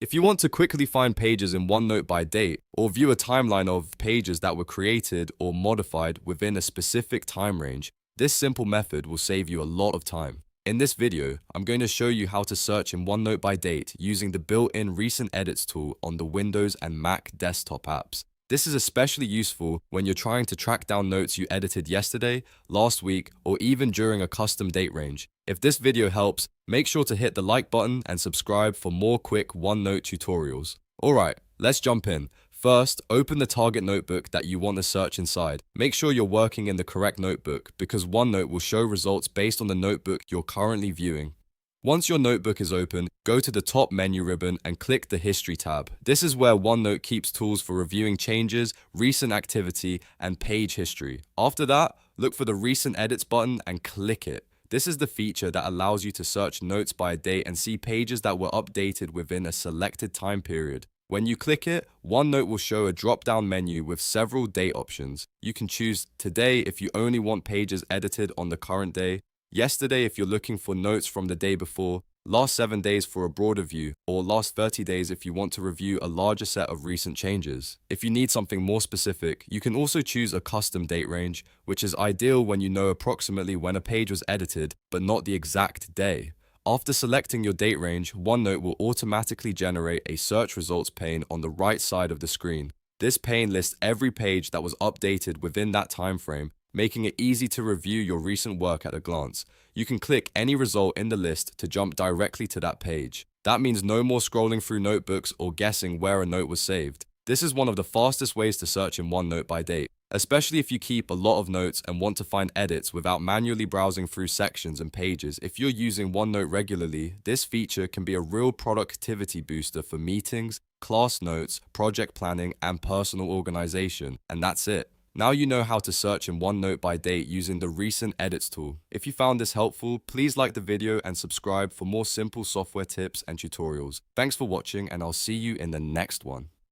If you want to quickly find pages in OneNote by date, or view a timeline of pages that were created or modified within a specific time range, this simple method will save you a lot of time. In this video, I'm going to show you how to search in OneNote by date using the built-in Recent Edits tool on the Windows and Mac desktop apps. This is especially useful when you're trying to track down notes you edited yesterday, last week, or even during a custom date range. If this video helps, make sure to hit the like button and subscribe for more quick OneNote tutorials. Alright, let's jump in. First, open the target notebook that you want to search inside. Make sure you're working in the correct notebook because OneNote will show results based on the notebook you're currently viewing. Once your notebook is open, go to the top menu ribbon and click the History tab. This is where OneNote keeps tools for reviewing changes, recent activity, and page history. After that, look for the Recent Edits button and click it. This is the feature that allows you to search notes by date and see pages that were updated within a selected time period. When you click it, OneNote will show a drop-down menu with several date options. You can choose today if you only want pages edited on the current day, yesterday if you're looking for notes from the day before, last 7 days for a broader view, or last 30 days if you want to review a larger set of recent changes. If you need something more specific, you can also choose a custom date range, which is ideal when you know approximately when a page was edited, but not the exact day. After selecting your date range, OneNote will automatically generate a search results pane on the right side of the screen. This pane lists every page that was updated within that time frame, making it easy to review your recent work at a glance. You can click any result in the list to jump directly to that page. That means no more scrolling through notebooks or guessing where a note was saved. This is one of the fastest ways to search in OneNote by date, especially if you keep a lot of notes and want to find edits without manually browsing through sections and pages. If you're using OneNote regularly, this feature can be a real productivity booster for meetings, class notes, project planning, and personal organization. And that's it. Now you know how to search in OneNote by date using the Recent Edits tool. If you found this helpful, please like the video and subscribe for more simple software tips and tutorials. Thanks for watching, and I'll see you in the next one.